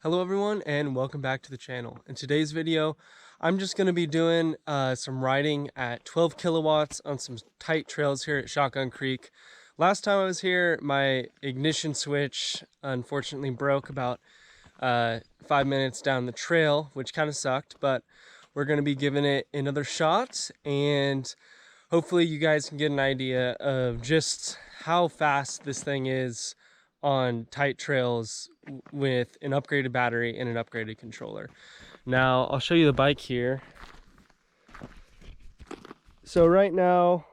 Hello everyone and welcome back to the channel. In today's video, I'm just going to be doing some riding at 12 kilowatts on some tight trails here at Shotgun Creek. Last time I was here, my ignition switch unfortunately broke about 5 minutes down the trail, which kind of sucked, but we're going to be giving it another shot and hopefully you guys can get an idea of just how fast this thing is on tight trails with an upgraded battery and an upgraded controller. Now I'll show you the bike here. So right now,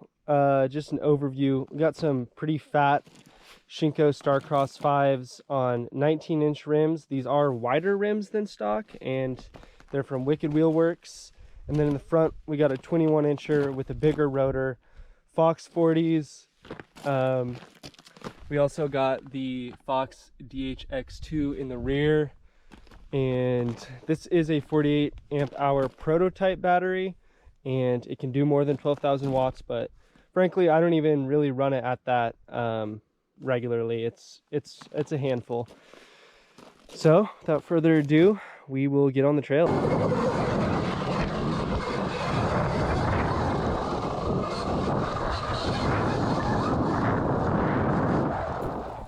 just an overview. We got some pretty fat Shinko Starcross 5s on 19-inch rims. These are wider rims than stock and they're from Wicked Wheel Works. And then in the front we got a 21-incher with a bigger rotor, Fox 40s. We also got the Fox DHX2 in the rear, and this is a 48 amp hour prototype battery, and it can do more than 12,000 watts, but frankly I don't even really run it at that regularly. It's a handful. So without further ado, we will get on the trail.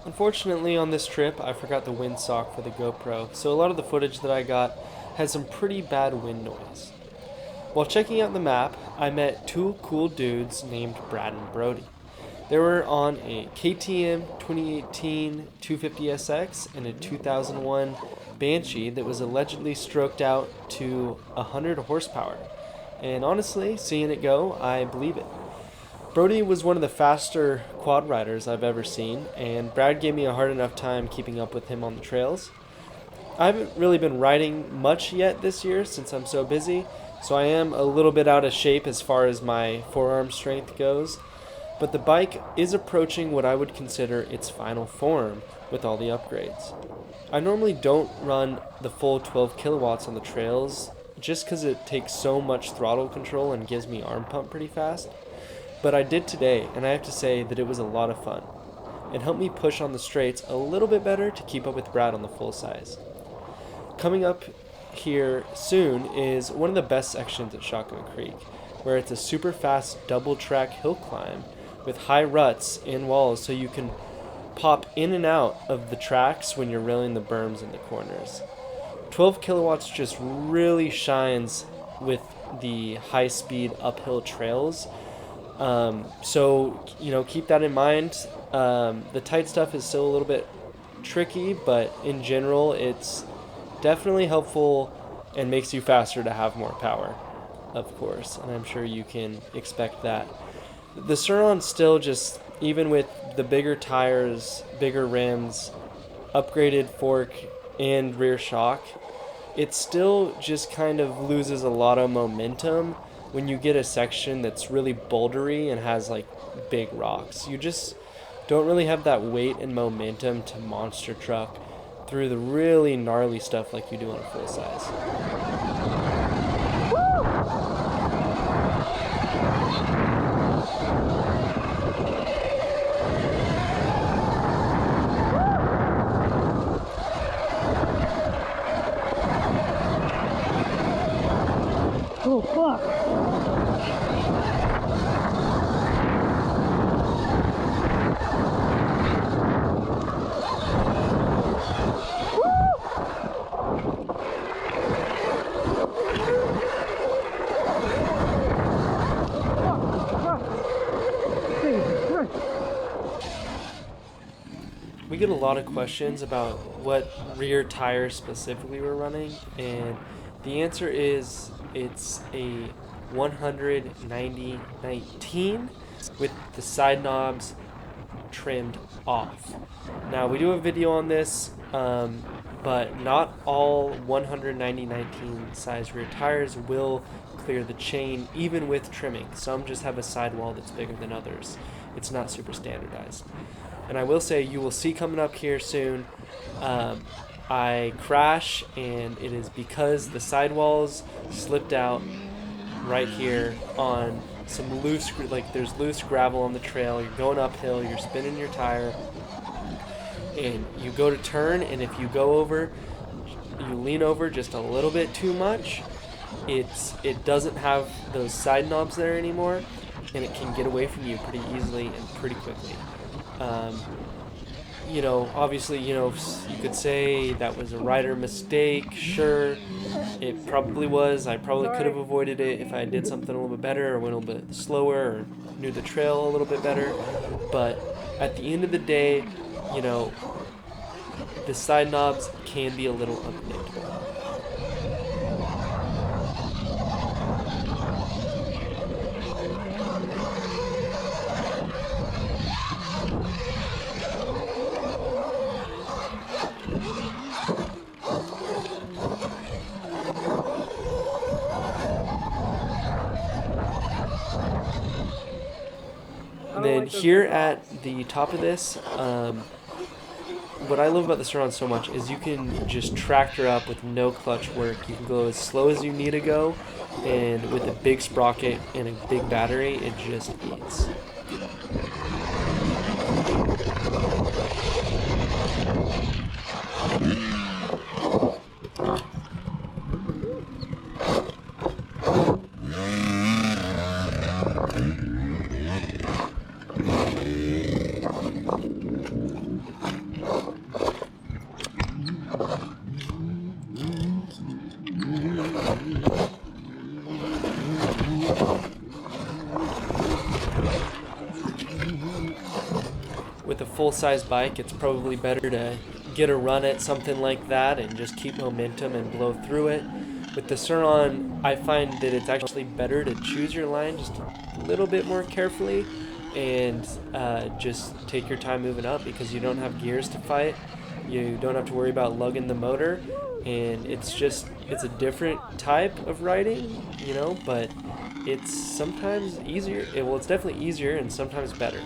Unfortunately on this trip I forgot the windsock for the GoPro, so a lot of the footage that I got had some pretty bad wind noise. While checking out the map, I met two cool dudes named Brad and Brody. They were on a KTM 2018 250SX and a 2001 Banshee that was allegedly stroked out to 100 horsepower. And honestly, seeing it go, I believe it. Brody was one of the faster quad riders I've ever seen, and Brad gave me a hard enough time keeping up with him on the trails. I haven't really been riding much yet this year since I'm so busy, so I am a little bit out of shape as far as my forearm strength goes, but the bike is approaching what I would consider its final form with all the upgrades. I normally don't run the full 12 kilowatts on the trails just because it takes so much throttle control and gives me arm pump pretty fast. But I did today, and I have to say that it was a lot of fun. It helped me push on the straights a little bit better to keep up with Brad on the full size. Coming up here soon is one of the best sections at Shotgun Creek, where it's a super fast double track hill climb with high ruts and walls so you can pop in and out of the tracks when you're railing the berms in the corners. 12 kilowatts just really shines with the high speed uphill trails. So, keep that in mind. The tight stuff is still a little bit tricky, but in general, it's definitely helpful and makes you faster to have more power, of course, and I'm sure you can expect that. The Sur-Ron's still just, even with the bigger tires, bigger rims, upgraded fork, and rear shock, it still just kind of loses a lot of momentum when you get a section that's really bouldery and has like big rocks. You just don't really have that weight and momentum to monster truck through the really gnarly stuff like you do on a full size. Oh fuck! We get a lot of questions about what rear tires specifically we're running, and the answer is it's a 190/19 with the side knobs trimmed off. Now we do a video on this, but not all 190/19 size rear tires will clear the chain even with trimming. Some just have a sidewall that's bigger than others. It's not super standardized. And I will say, you will see coming up here soon, I crash, and it is because the sidewalls slipped out right here on some loose, like there's loose gravel on the trail. You're going uphill, you're spinning your tire, and you go to turn, and if you go over you lean over just a little bit too much, it doesn't have those side knobs there anymore, and it can get away from you pretty easily and pretty quickly. Um, Obviously, you could say that was a rider mistake. Sure, it probably was. I probably could have avoided it if I did something a little bit better, or went a little bit slower, or knew the trail a little bit better. But at the end of the day, you know, the side knobs can be a little unpredictable. And then here at the top of this, what I love about the Sur-Ron so much is you can just tractor up with no clutch work. You can go as slow as you need to go, and with a big sprocket and a big battery, it just eats. With a full-size bike, it's probably better to get a run at something like that and just keep momentum and blow through it. With the Sur-Ron, I find that it's actually better to choose your line just a little bit more carefully and just take your time moving up, because you don't have gears to fight. You don't have to worry about lugging the motor, and it's a different type of riding, but it's sometimes easier. It's definitely easier and sometimes better.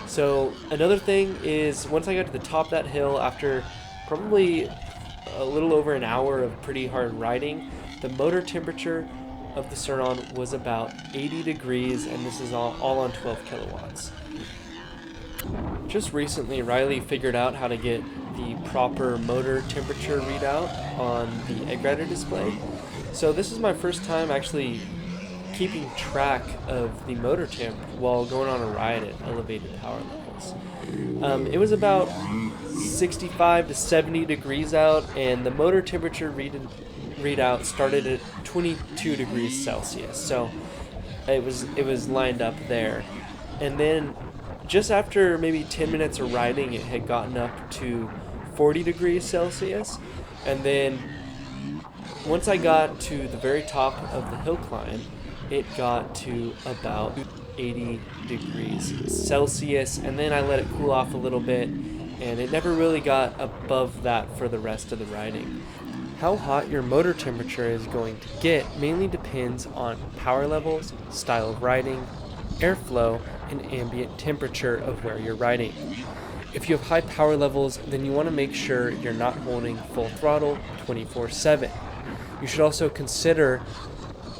So another thing is, once I got to the top of that hill, after probably a little over an hour of pretty hard riding, the motor temperature of the Sur-Ron was about 80 degrees, and this is all on 12 kilowatts. Just recently, Riley figured out how to get the proper motor temperature readout on the egg rider display. So this is my first time actually keeping track of the motor temp while going on a ride at elevated power levels. It was about 65 to 70 degrees out, and the motor temperature readout started at 22 degrees Celsius. So it was lined up there. And then just after maybe 10 minutes of riding, it had gotten up to 40 degrees Celsius. And then once I got to the very top of the hill climb, it got to about 80 degrees Celsius, and then I let it cool off a little bit, and it never really got above that for the rest of the riding. How hot your motor temperature is going to get mainly depends on power levels, style of riding, airflow, and ambient temperature of where you're riding. If you have high power levels, then you want to make sure you're not holding full throttle 24/7. You should also consider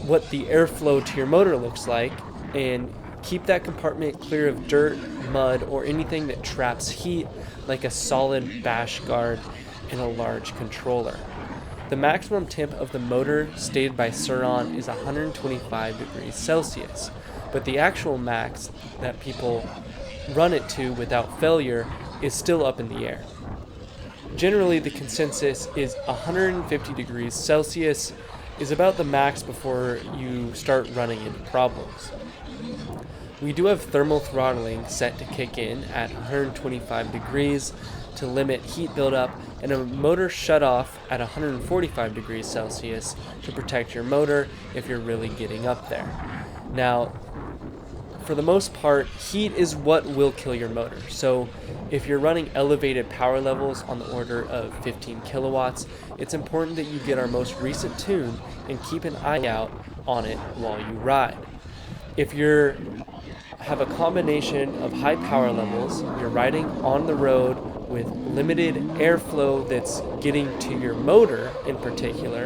what the airflow to your motor looks like, and keep that compartment clear of dirt, mud, or anything that traps heat, like a solid bash guard and a large controller. The maximum temp of the motor stated by Sur-Ron is 125 degrees Celsius, but the actual max that people run it to without failure is still up in the air. Generally, the consensus is 150 degrees Celsius is about the max before you start running into problems. We do have thermal throttling set to kick in at 125 degrees to limit heat buildup, and a motor shut off at 145 degrees Celsius to protect your motor if you're really getting up there. Now, for the most part, heat is what will kill your motor. So if you're running elevated power levels on the order of 15 kilowatts, it's important that you get our most recent tune and keep an eye out on it while you ride. If you have a combination of high power levels, you're riding on the road with limited airflow that's getting to your motor in particular,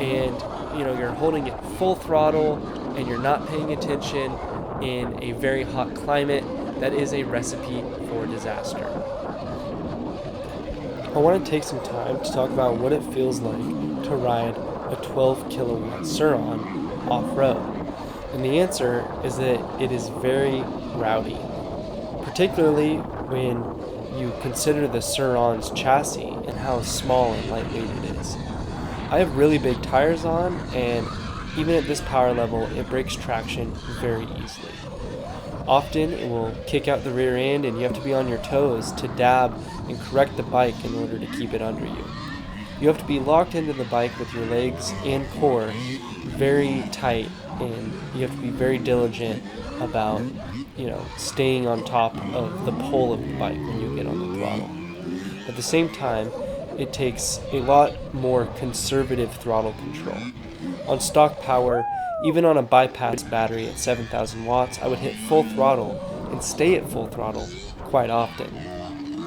and you're holding it full throttle and you're not paying attention in a very hot climate, that is a recipe for disaster. I want to take some time to talk about what it feels like to ride a 12 kilowatt Sur-On off-road. And the answer is that it is very rowdy, particularly when you consider the Sur-On's chassis and how small and lightweight it is. I have really big tires on, and even at this power level, it breaks traction very easily. Often it will kick out the rear end, and you have to be on your toes to dab and correct the bike in order to keep it under you. You have to be locked into the bike with your legs and core very tight, and you have to be very diligent about, staying on top of the pole of the bike when you get on the throttle. At the same time, it takes a lot more conservative throttle control. On stock power, even on a bypass battery at 7,000 watts, I would hit full throttle and stay at full throttle quite often.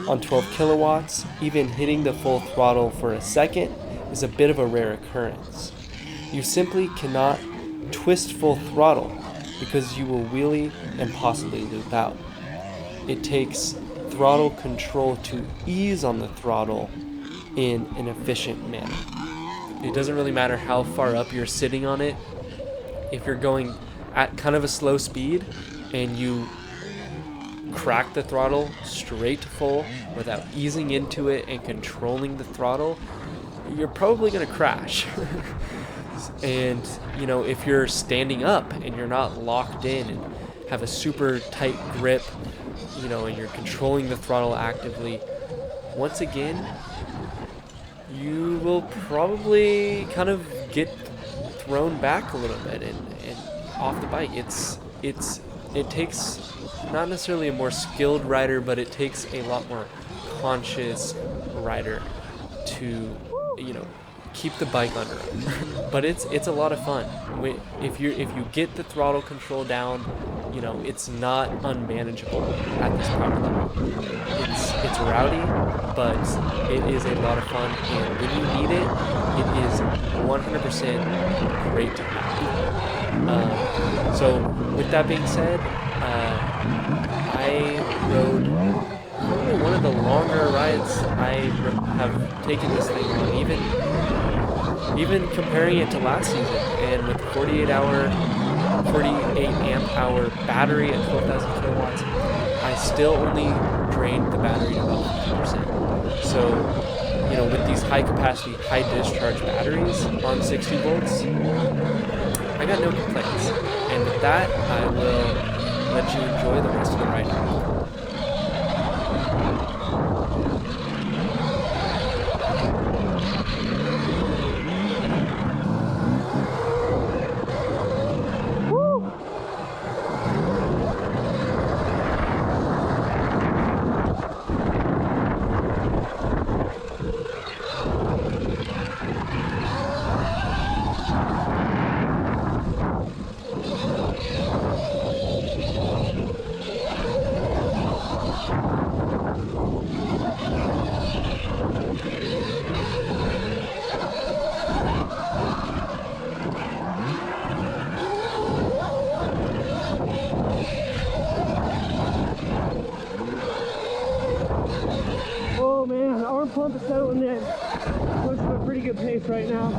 On 12 kilowatts, even hitting the full throttle for a second is a bit of a rare occurrence. You simply cannot twist full throttle because you will wheelie and possibly loop out. It takes throttle control to ease on the throttle in an efficient manner. It doesn't really matter how far up you're sitting on it. If you're going at kind of a slow speed and you crack the throttle straight to full without easing into it and controlling the throttle, you're probably going to crash. And, if you're standing up and you're not locked in and have a super tight grip, and you're controlling the throttle actively, once again, you will probably kind of get thrown back a little bit and off the bike. It takes not necessarily a more skilled rider, but it takes a lot more conscious rider to keep the bike under. But it's a lot of fun. If you get the throttle control down, it's not unmanageable at this power level. It's rowdy, but it is a lot of fun, and when you need it, it is 100% great to have. So with that being said, I rode probably one of the longer rides I have taken this thing on, even comparing it to last season. And with 48 amp hour battery at 12,000 kilowatts, I still only drained the battery to about 50%. So, with these high capacity, high discharge batteries on 60 volts, I got no complaints. And with that, I will let you enjoy the rest of the ride. Oh man, arm pump is settling in. Looks at a pretty good pace right now.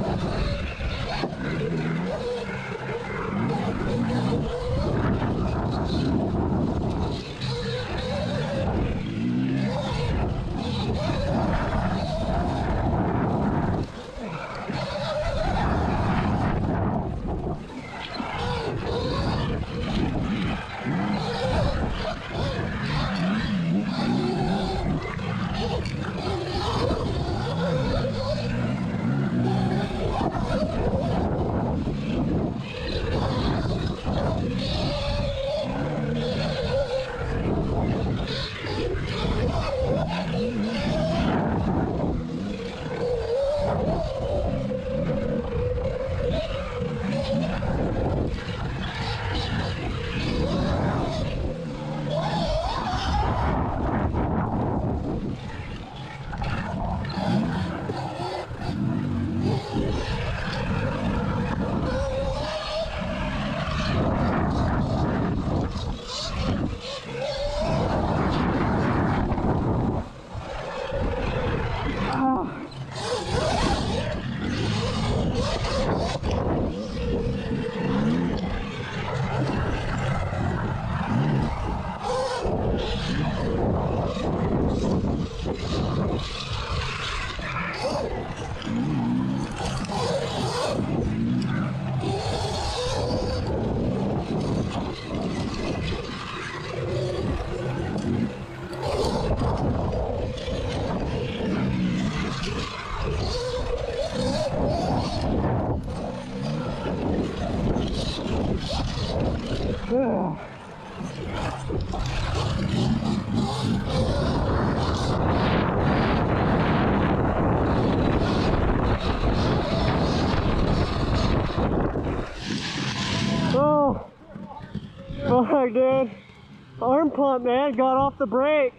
Oh, fuck, dude. Arm pump, man. Got off the brake.